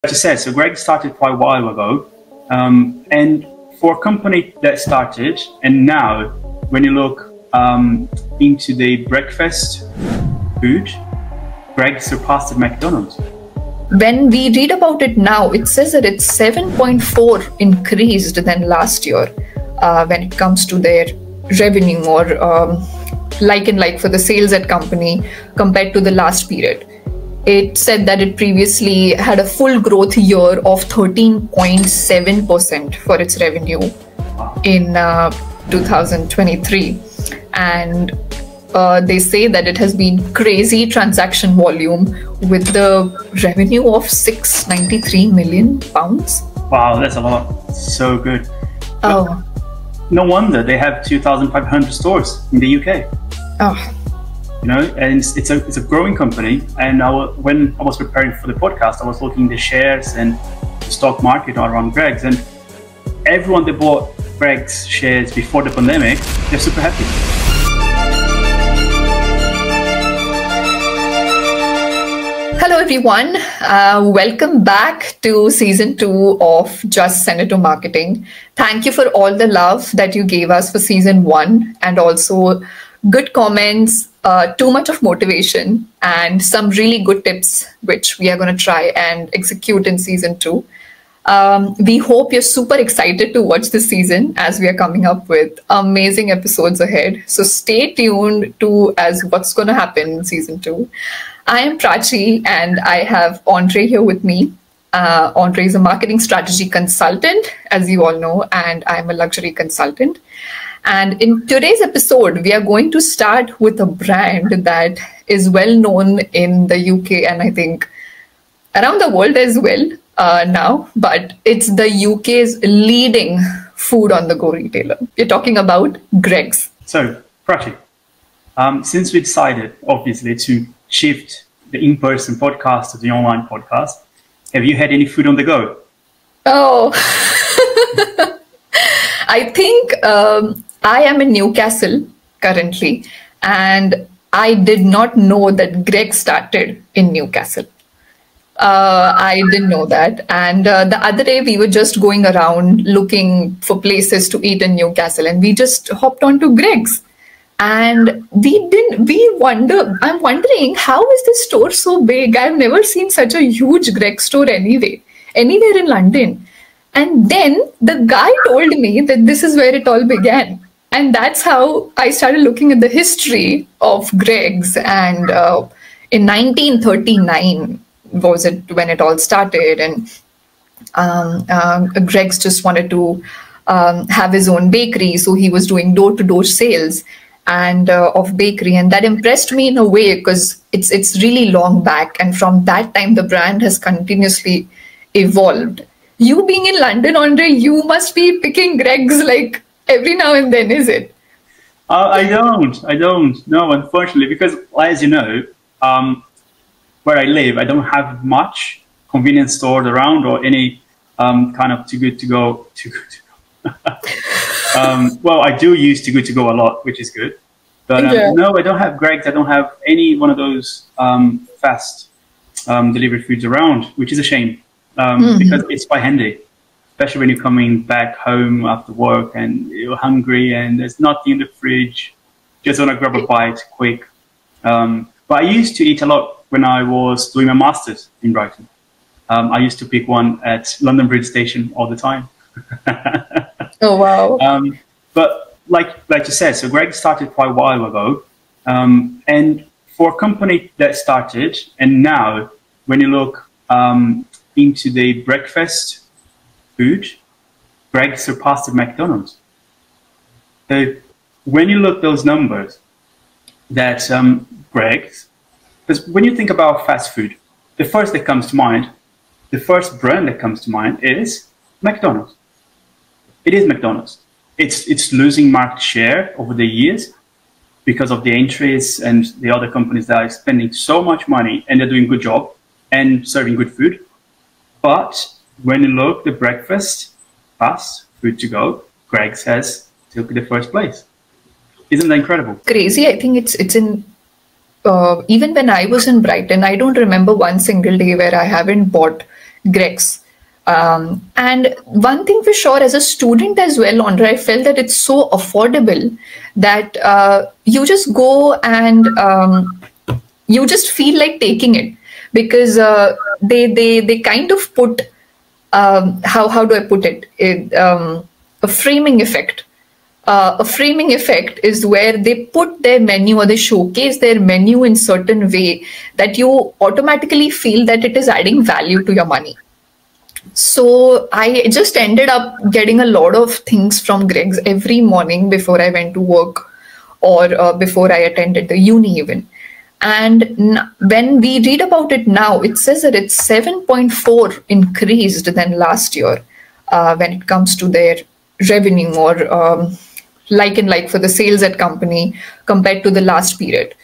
Like I said, so Greg started quite a while ago, and for a company that started, and now when you look into the breakfast food, Greg surpassed McDonald's. When we read about it now, it says that it's 7.4 increased than last year when it comes to their revenue or like for the sales at company compared to the last period. It said that it previously had a full growth year of 13.7% for its revenue in 2023. And they say that it has been crazy transaction volume with the revenue of £693 million. Wow, that's a lot. So good. Oh. No wonder they have 2,500 stores in the UK. Oh. You know, and it's a growing company. And when I was preparing for the podcast, I was looking at the shares and the stock market around GREGGS, and everyone that bought GREGGS shares before the pandemic, they're super happy. Hello everyone, welcome back to season 2 of Just Senator Marketing. Thank you for all the love that you gave us for season 1 and also good comments, too much of motivation and some really good tips which we are going to try and execute in season 2. We hope you're super excited to watch this season as we are coming up with amazing episodes ahead. So stay tuned to as what's going to happen in season 2. I am Prachi and I have Andre here with me. Andre is a marketing strategy consultant, as you all know, and I'm a luxury consultant. And in today's episode, we are going to start with a brand that is well known in the UK and I think around the world as well now, but it's the UK's leading food on the go retailer. We're talking about GREGGS. So, Prachi, since we decided, obviously, to shift the in-person podcast to the online podcast, have you had any food on the go? Oh, I think I am in Newcastle currently, and I did not know that GREGGS started in Newcastle. I didn't know that. And the other day we were just going around looking for places to eat in Newcastle, and we just hopped onto GREGGS. And I'm wondering, how is this store so big? I've never seen such a huge GREGGS store anywhere in London. And then the guy told me that this is where it all began. And that's how I started looking at the history of GREGGS. And in 1939 was it when it all started. And GREGGS just wanted to have his own bakery. So he was doing door-to-door sales and of bakery, and that impressed me in a way because it's really long back, and from that time the brand has continuously evolved. You being in London, Andre, you must be picking GREGGS like every now and then, is it? I don't. No, unfortunately, because as you know, where I live, I don't have much convenience stores around or any kind of too good to go. Well, I do use Too Good To Go a lot, which is good. But no, I don't have GREGGS. I don't have any one of those fast delivery foods around, which is a shame because it's quite handy, especially when you're coming back home after work and you're hungry and there's nothing in the fridge. Just want to grab a bite quick. But I used to eat a lot when I was doing my master's in Brighton. I used to pick one at London Bridge Station all the time. Oh, wow. But like you said, so GREGGS started quite a while ago. And for a company that started, and now when you look into the breakfast food, GREGGS surpassed McDonald's. So when you look those numbers, that GREGGS, because when you think about fast food, the first that comes to mind, the first brand that comes to mind is McDonald's. It is McDonald's. It's losing market share over the years because of the entries and the other companies that are spending so much money and they're doing a good job and serving good food. But when you look at breakfast, fast food to go, GREGGS has took the first place. Isn't that incredible? Crazy. I think it's in even when I was in Brighton, I don't remember one single day where I haven't bought GREGGS. And one thing for sure, as a student as well, Andre, I felt that it's so affordable that you just go and you just feel like taking it, because they kind of put, how do I put it, a framing effect. A framing effect is where they put their menu, or they showcase their menu in certain way that you automatically feel that it is adding value to your money. So I just ended up getting a lot of things from GREGGS every morning before I went to work, or before I attended the uni even. And when we read about it now, it says that it's 7.4 increased than last year when it comes to their revenue, or like for the sales at company compared to the last period.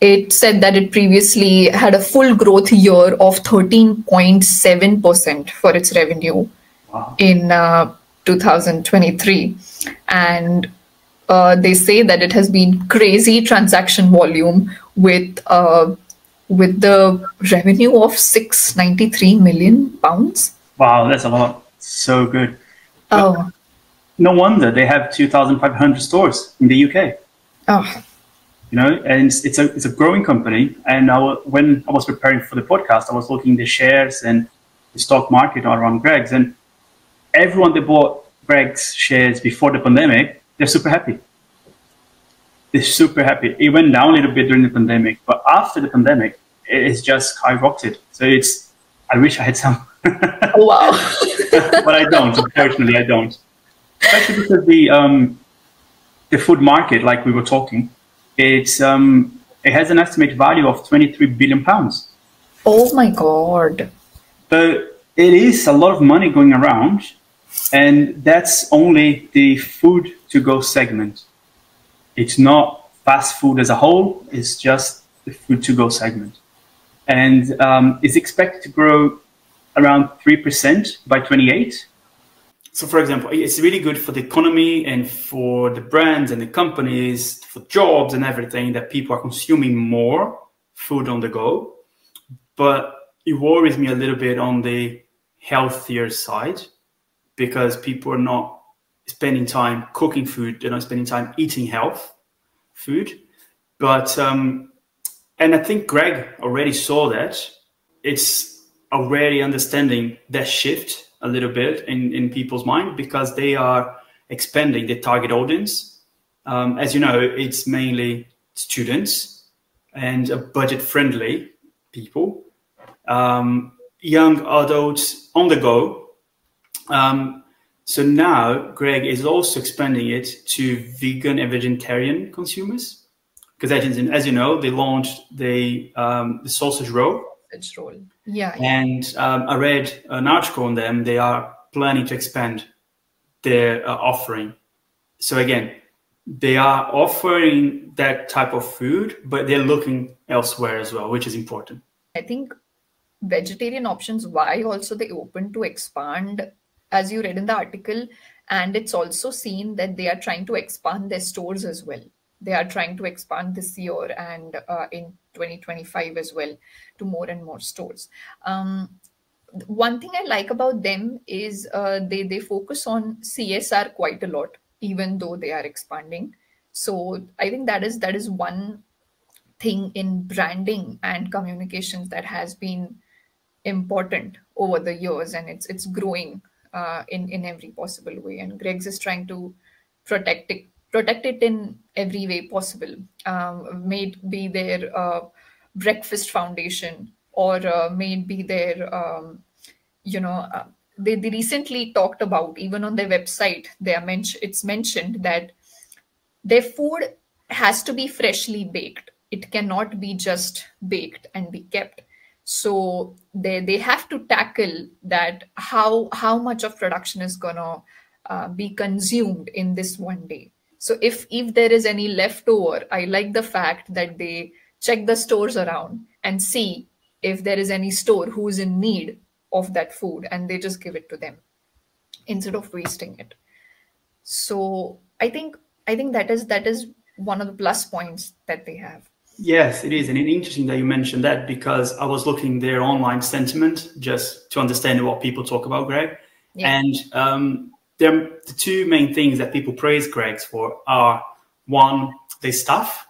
It said that it previously had a full growth year of 13.7% for its revenue. Wow. In 2023. And they say that it has been crazy transaction volume with the revenue of 693 million pounds. Wow, that's a lot. So good. Oh. No wonder they have 2,500 stores in the UK. Oh. You know, and it's a growing company. And when I was preparing for the podcast, I was looking at the shares and the stock market around GREGGS, and everyone that bought GREGGS shares before the pandemic, they're super happy. They're super happy. It went down a little bit during the pandemic, but after the pandemic, it's just skyrocketed. So I wish I had some. Oh, wow. But I don't, unfortunately, I don't. Especially because the food market, like we were talking, it has an estimated value of 23 billion pounds. Oh my God. But it is a lot of money going around, and that's only the food to go segment. It's not fast food as a whole, it's just the food to go segment. And it's expected to grow around 3% by 28. So, for example, it's really good for the economy and for the brands and the companies, for jobs and everything, that people are consuming more food on the go. But it worries me a little bit on the healthier side, because people are not spending time cooking food, they're not spending time eating health food. But, and I think Greg already saw that. It's already understanding that shift a little bit in people's mind, because they are expanding the target audience. As you know, it's mainly students and budget-friendly people, young adults on the go. So now Greg is also expanding it to vegan and vegetarian consumers, because as you know, they launched the sausage roll. Yeah. And I read an article on them. They are planning to expand their offering. So again, they are offering that type of food, but they're looking elsewhere as well, which is important. I think vegetarian options, why also they open to expand, as you read in the article, and it's also seen that they are trying to expand their stores as well. They are trying to expand this year and in 2025 as well to more and more stores. One thing I like about them is they focus on CSR quite a lot, even though they are expanding. So I think that is one thing in branding and communications that has been important over the years, and it's growing in every possible way. And GREGGS is trying to protect it in every way possible. May it be their breakfast foundation, or may it be their they recently talked about, even on their website, it's mentioned that their food has to be freshly baked. It cannot be just baked and be kept. So they have to tackle that, how much of production is gonna be consumed in this one day. So if there is any leftover, I like the fact that they check the stores around and see if there is any store who's in need of that food, and they just give it to them instead of wasting it. So I think that is one of the plus points that they have. Yes, it is. And it's interesting that you mentioned that because I was looking their online sentiment just to understand what people talk about Greg. Yeah. And the two main things that people praise Greg's for are, one, their staff,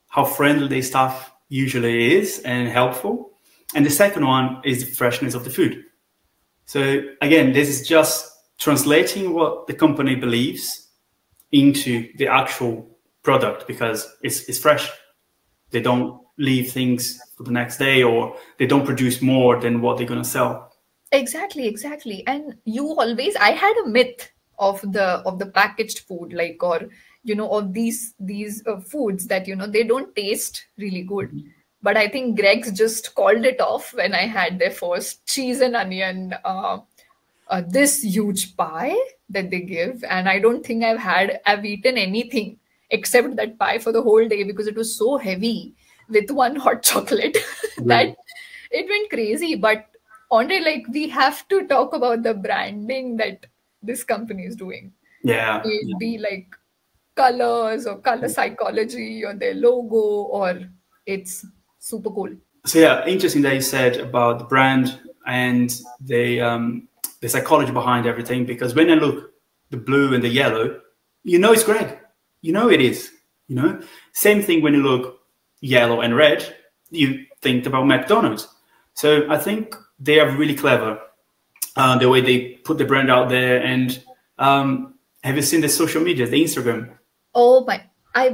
how friendly their staff usually is and helpful. And the second one is the freshness of the food. So again, this is just translating what the company believes into the actual product because it's fresh. They don't leave things for the next day, or they don't produce more than what they're going to sell. Exactly, exactly. And I had a myth of the packaged food, like, or of these foods that they don't taste really good. But I think Greg's just called it off when I had their first cheese and onion, this huge pie that they give, and I don't think I've eaten anything except that pie for the whole day because it was so heavy with one hot chocolate that Really? it went crazy. But Andre, like, we have to talk about the branding that this company is doing. Yeah. It be like colors or color psychology or their logo, or it's super cool. So yeah, interesting that you said about the brand and the psychology behind everything. Because when I look the blue and the yellow, it's Greg. It is. Same thing when you look yellow and red, you think about McDonald's. So I think they are really clever the way they put the brand out there. And have you seen the social media, the Instagram? Oh my,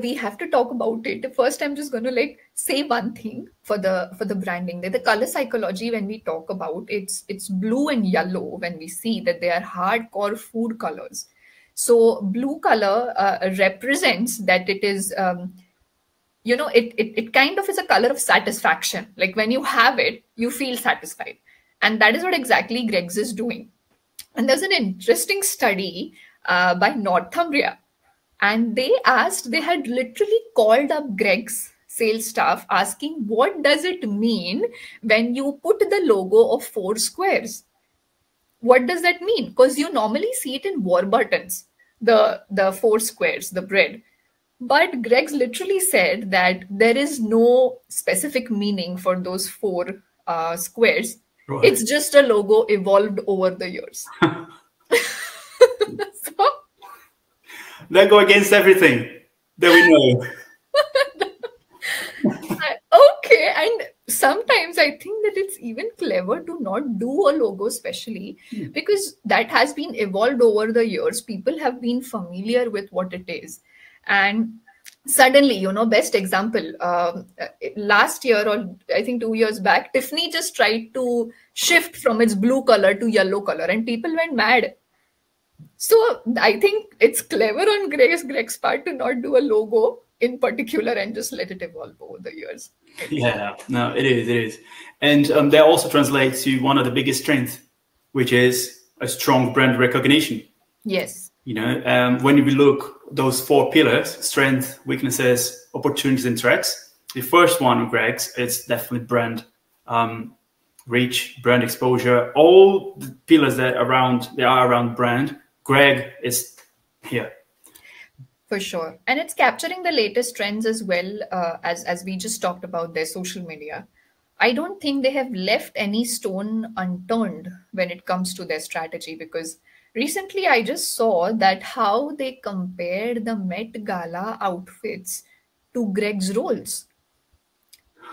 we have to talk about it. First, I'm just going to like say one thing for the branding. The color psychology, when we talk about it's blue and yellow, when we see that they are hardcore food colors. So blue color represents that it is it kind of is a color of satisfaction. Like when you have it, you feel satisfied. And that is what exactly Greggs is doing. And there's an interesting study by Northumbria, and they had literally called up Greg's sales staff asking, what does it mean when you put the logo of 4 squares? What does that mean? Because you normally see it in Warburton's, the 4 squares, the bread. But Greg's literally said that there is no specific meaning for those 4 squares. Right. It's just a logo evolved over the years. So, They go against everything that we know. okay, and sometimes I think that it's even clever to not do a logo, especially because that has been evolved over the years. People have been familiar with what it is. And suddenly, best example, last year or I think 2 years back, Tiffany just tried to shift from its blue color to yellow color, and people went mad. So I think it's clever on Greg's part to not do a logo in particular and just let it evolve over the years. Yeah, no, it is. And that also translates to one of the biggest strengths, which is a strong brand recognition. Yes. When we look those 4 pillars, strength, weaknesses, opportunities, and threats, the first one, Greg's, it's definitely brand reach, brand exposure, all the pillars that are around brand. Greg is here. For sure. And it's capturing the latest trends as well, as we just talked about their social media. I don't think they have left any stone unturned when it comes to their strategy, because recently I just saw that how they compared the Met Gala outfits to Greg's roles.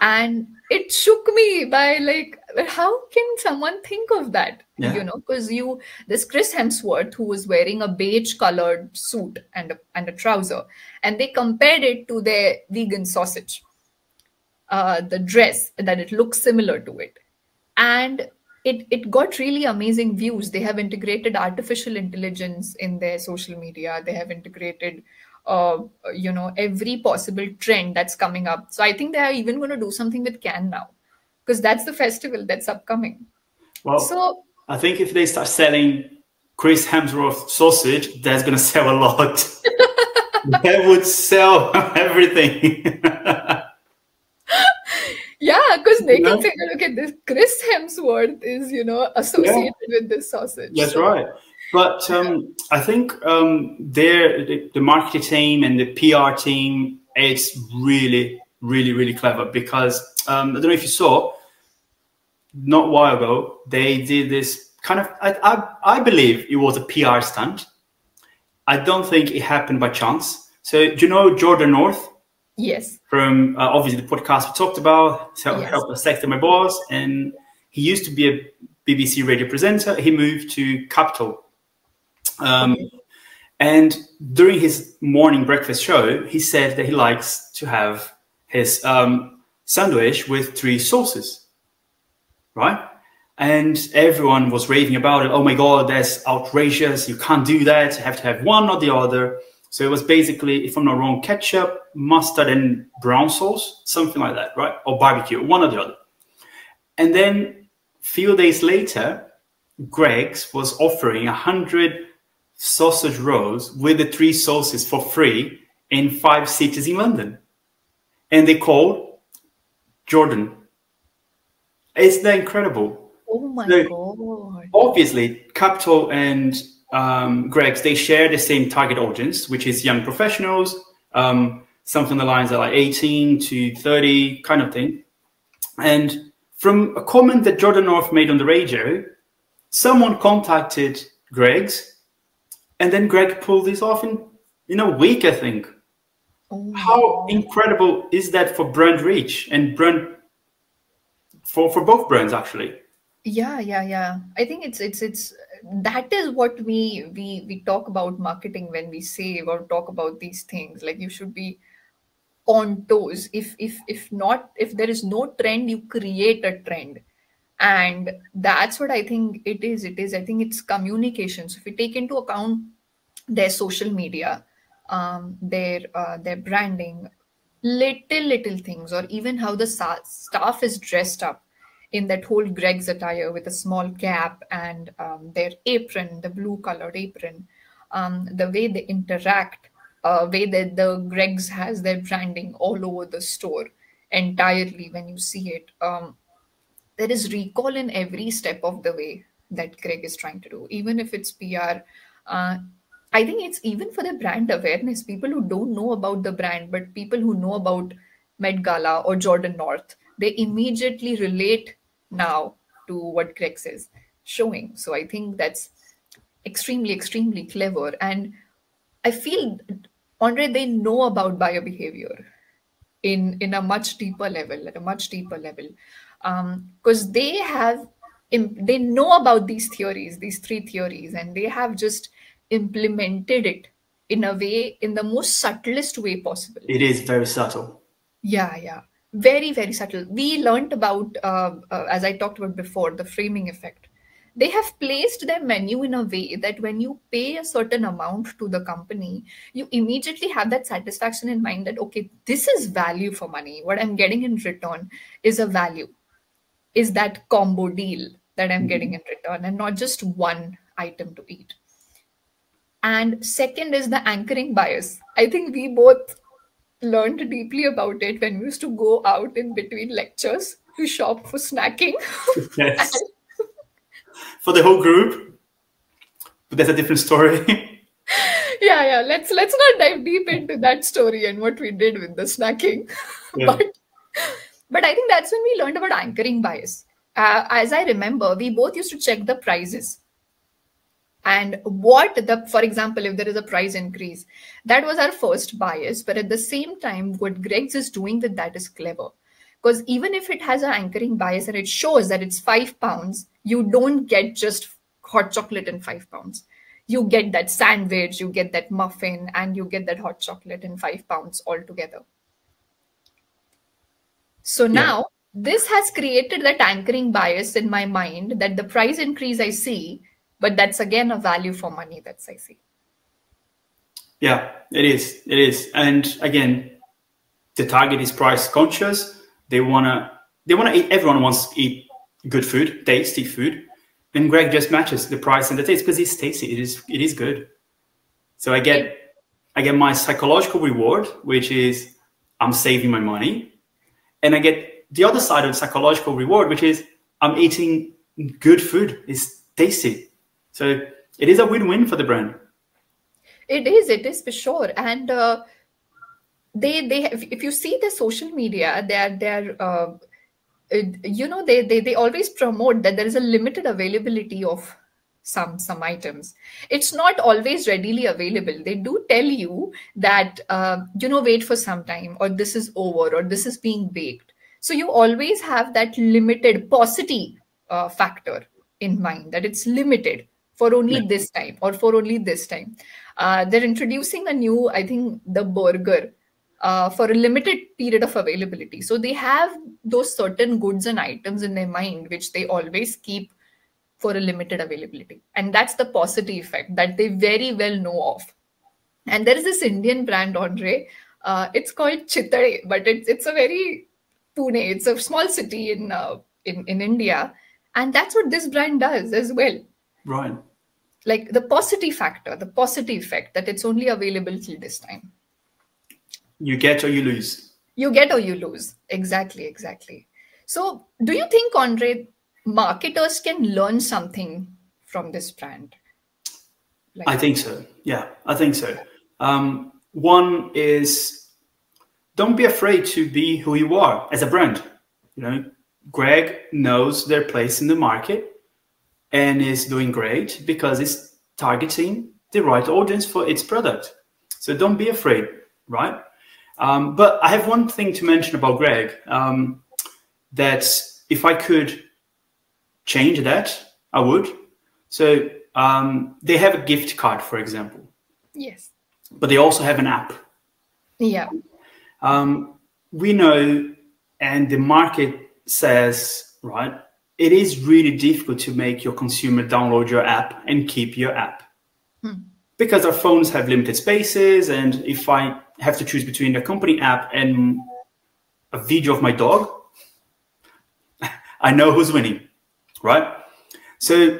And it shook me by like, how can someone think of that? Yeah. Because this Chris Hemsworth, who was wearing a beige colored suit and a trouser, and they compared it to their vegan sausage, the dress, that it looks similar to it. And it got really amazing views. They have integrated artificial intelligence in their social media. They have integrated every possible trend that's coming up. So I think they are even going to do something with Cannes now, because that's the festival that's upcoming. Well, so I think if they start selling Chris Hemsworth sausage, that's going to sell a lot. That would sell everything. Yeah, because they can say, look at this, Chris Hemsworth is, associated with this sausage. That's right. But I think the marketing team and the PR team, it's really, really, really clever because I don't know if you saw, not a while ago, they did this kind of, I believe it was a PR stunt. I don't think it happened by chance. So do you know Jordan North? Yes. From obviously the podcast we talked about, Yes. Help Us Sector My Boss, and he used to be a BBC radio presenter. He moved to Capital. And during his morning breakfast show, he said that he likes to have his sandwich with 3 sauces, right? And everyone was raving about it. Oh my God, that's outrageous. You can't do that. You have to have one or the other. So it was basically, if I'm not wrong, ketchup, mustard, and brown sauce, something like that, right? Or barbecue, one or the other. And then a few days later, GREGGS was offering 100 sausage rolls with the 3 sauces for free in 5 cities in London. And they called Jordan. Isn't that incredible? Oh my God. Obviously, Capital and GREGGS, they share the same target audience, which is young professionals, something on the lines of like 18 to 30 kind of thing. And from a comment that Jordan North made on the radio, someone contacted GREGGS, and then Greg pulled this off in a week, I think. Oh, how incredible is that for brand reach and brand for both brands, actually? Yeah. I think it's that is what we talk about marketing when we say or talk about these things. Like, you should be on toes. If there is no trend, you create a trend. And that's what I think it is. I think it's communication. So if we take into account their social media, their branding, little things, or even how the staff is dressed up in that whole GREGGS attire with a small cap and their apron, the blue colored apron, the way they interact, way that the GREGGS has their branding all over the store entirely when you see it. There is recall in every step of the way that Greg is trying to do, even if it's PR. I think it's even for the brand awareness, people who don't know about the brand, but people who know about Met Gala or Jordan North, they immediately relate now to what GREGGS is showing. So I think that's extremely clever. And I feel, Andre, they know about biobehavior in a much deeper level, at a much deeper level. Because they know about these theories, these 3 theories, and they have just implemented it in a way, in the most subtlest way possible. It is very subtle. Yeah. Very subtle. We learned about, as I talked about before, the framing effect. They have placed their menu in a way that when you pay a certain amount to the company, you immediately have that satisfaction in mind that, okay, this is value for money. What I'm getting in return is a value, is that combo deal that I'm getting in return, and not just one item to eat. And second is the anchoring bias. I think we both learned deeply about it when we used to go out in between lectures to shop for snacking. Yes. For the whole group, but that's a different story. Yeah. Let's not dive deep into that story and what we did with the snacking. Yeah. But I think that's when we learned about anchoring bias. As I remember, we both used to check the prices. And for example, if there is a price increase, that was our first bias. But at the same time, what GREGGS is doing with that is clever. Because even if it has an anchoring bias and it shows that it's £5, you don't get just hot chocolate in £5. You get that sandwich, you get that muffin, and you get that hot chocolate in £5 altogether. So now this has created that anchoring bias in my mind that the price increase I see, but that's again a value for money that I see. Yeah, it is. And again, the target is price conscious. They wanna eat. Everyone wants to eat good food, tasty food. And Greg just matches the price and the taste because it's tasty. It is good. So I get my psychological reward, which is I'm saving my money, and I get the other side of the psychological reward, which is I'm eating good food. It's tasty. So it is a win-win for the brand. It is for sure. And if you see the social media, they always promote that there is a limited availability of some items. It's not always readily available. They do tell you that wait for some time, or this is over, or this is being baked. So you always have that limited paucity factor in mind, that it's limited for only this time or for only this time. They're introducing a new, I think, the burger for a limited period of availability. So they have those certain goods and items in their mind, which they always keep for a limited availability. And that's the paucity effect that they very well know of. And there is this Indian brand, Andre. It's called Chitare, but it's a very Pune. It's a small city in India, and that's what this brand does as well. Right. Like the paucity factor, the paucity effect, that it's only available till this time. You get or you lose. You get or you lose. Exactly, exactly. So, do you think, Andre, marketers can learn something from this brand? I think so. Yeah, I think so. One is, don't be afraid to be who you are as a brand. Greg knows their place in the market and is doing great because it's targeting the right audience for its product. So don't be afraid, right? But I have one thing to mention about Greg, that if I could change that, I would. So they have a gift card, for example. Yes. But they also have an app. Yeah. We know, and the market says, right, it is really difficult to make your consumer download your app and keep your app. Because our phones have limited spaces, and if I have to choose between the company app and a video of my dog, I know who's winning, right? So,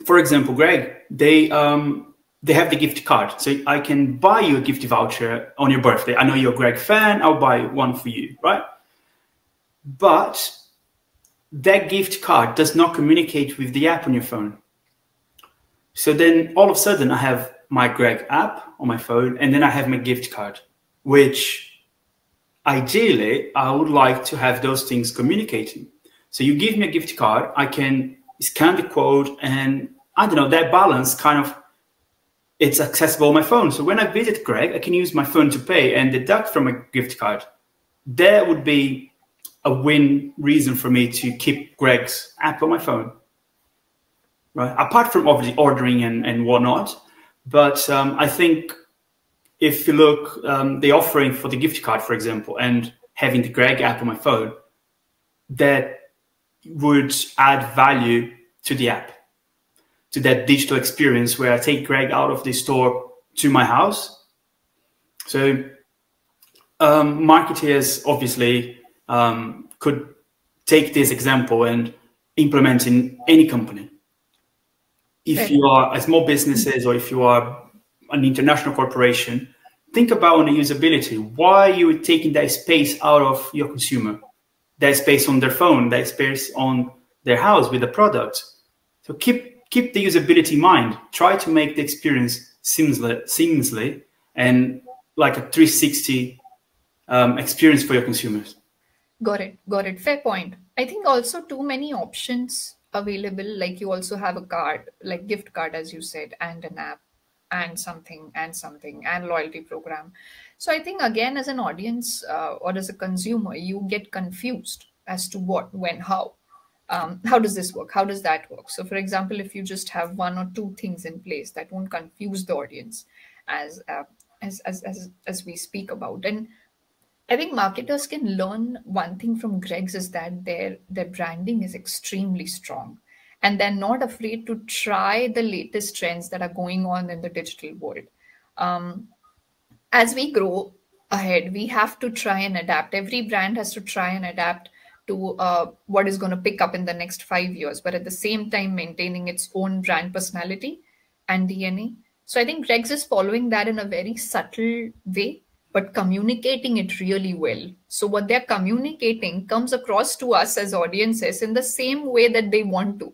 for example, Greg, they have the gift card. So I can buy you a gift voucher on your birthday. I know you're a Greg fan. I'll buy one for you, right? But that gift card does not communicate with the app on your phone. So then all of a sudden I have my Greg app on my phone, and then I have my gift card, which ideally I would like to have those things communicating. So you give me a gift card, I can scan the code, and I don't know, that balance kind of, it's accessible on my phone. So when I visit Greg, I can use my phone to pay and deduct from a gift card. That would be a win reason for me to keep Greg's app on my phone. Right. Apart from obviously ordering and whatnot, but I think if you look, the offering for the gift card, for example, and having the Greg app on my phone, that would add value to the app, to that digital experience where I take Greg out of the store to my house. So marketers obviously could take this example and implement in any company. If you are a small businesses or if you are an international corporation, think about the usability. Why are you taking that space out of your consumer? That space on their phone, that space on their house with the product. So keep the usability in mind. Try to make the experience seamlessly and like a 360 experience for your consumers. Got it. Fair point. I think also too many options available. Like you also have a card, like gift card, as you said, and an app, and something, and loyalty program. So I think again, as an audience or as a consumer, you get confused as to what, when, how. How does this work? How does that work? So, for example, if you just have one or two things in place, that won't confuse the audience as we speak about. And I think marketers can learn one thing from GREGGS is that their branding is extremely strong, and they're not afraid to try the latest trends that are going on in the digital world. As we grow ahead, we have to try and adapt. Every brand has to try and adapt to what is going to pick up in the next 5 years, but at the same time maintaining its own brand personality and DNA. So I think GREGGS is following that in a very subtle way, but communicating it really well. So what they're communicating comes across to us as audiences in the same way that they want to,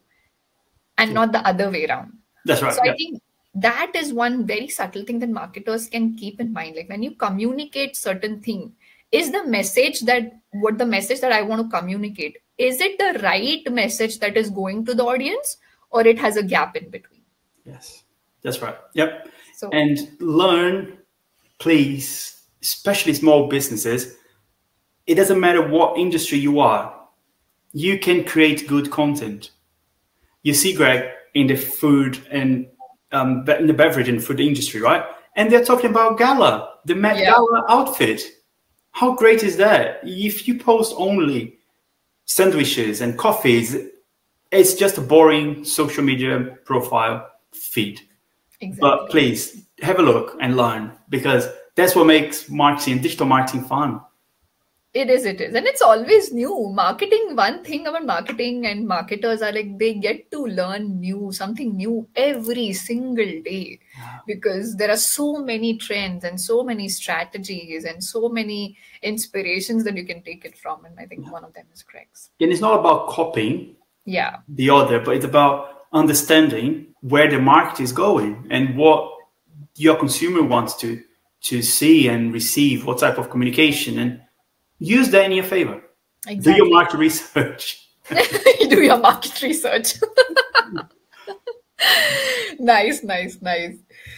and not the other way around. That's right. So I think that is one very subtle thing that marketers can keep in mind. Like when you communicate certain thing, is the message that what the message that I want to communicate, is it the right message that is going to the audience, or it has a gap in between? Yes, that's right. Yep. So, And learn, please, especially small businesses, it doesn't matter what industry you are, you can create good content. You see, Greg, in the food and in the beverage and food industry, right? And they're talking about gala, the Met Gala outfit. How great is that? If you post only sandwiches and coffees, it's just a boring social media profile feed. Exactly. But please have a look and learn, because that's what makes marketing, digital marketing, fun. It is. And it's always new. Marketing, one thing about marketing and marketers are like, they get to learn something new every single day, because there are so many trends and so many strategies and so many inspirations that you can take it from. And I think one of them is GREGGS. And it's not about copying the other, but it's about understanding where the market is going and what your consumer wants to see and receive, what type of communication, and use that in your favor. Exactly. Do your market research. Do your market research. Nice.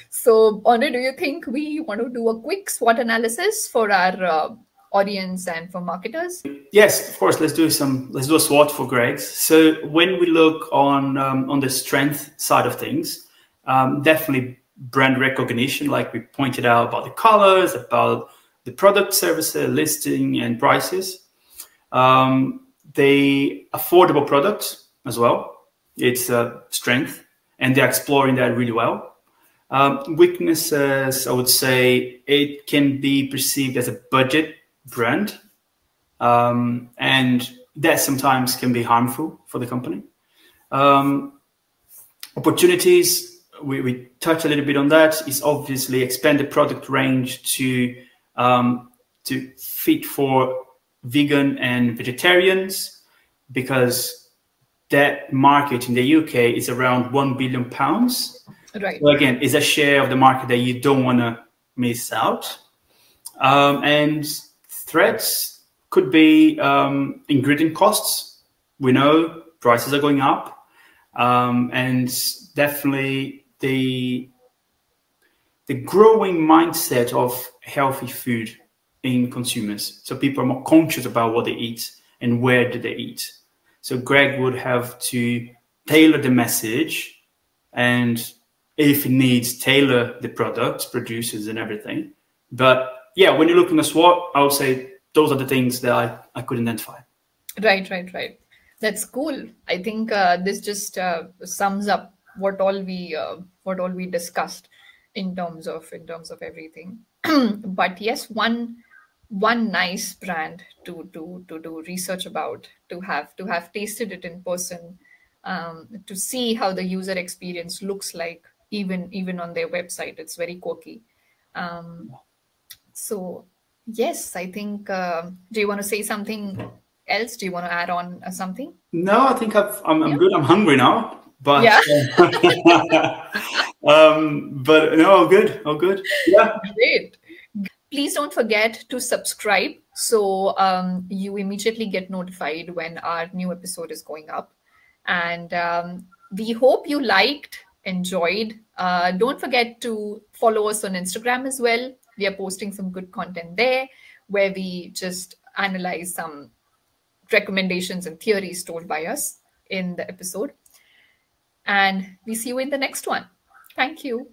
So, Andre, do you think we want to do a quick SWOT analysis for our audience and for marketers? Yes, of course. Let's do a SWOT for GREGGS. So when we look on the strength side of things, definitely brand recognition, like we pointed out, about the colors, about the product, services, listing, and prices. The affordable product as well. It's a strength, and they're exploring that really well. Weaknesses, I would say, it can be perceived as a budget brand, and that sometimes can be harmful for the company. Opportunities, we touch a little bit on that, is obviously expand the product range to fit for vegan and vegetarians, because that market in the UK is around £1 billion. Right. So again, it's a share of the market that you don't want to miss out. And threats could be ingredient costs. We know prices are going up, and definitely the growing mindset of healthy food in consumers. So people are more conscious about what they eat and where do they eat. So Greg would have to tailor the message, and if it needs, tailor the products, producers and everything. But yeah, when you're looking at SWOT, I would say those are the things that I could identify. Right. That's cool. I think this just sums up what all we discussed in terms of everything. But yes, one nice brand to do research about, to have tasted it in person, to see how the user experience looks like, even on their website. It's very quirky. So yes, I think, do you want to say something else? Do you want to add on something? No, I think I'm good. I'm hungry now, but but no, all good. Yeah. Great. Please don't forget to subscribe, so you immediately get notified when our new episode is going up. And we hope you enjoyed. Don't forget to follow us on Instagram as well. We are posting some good content there, where we just analyze some recommendations and theories told by us in the episode. And we see you in the next one. Thank you.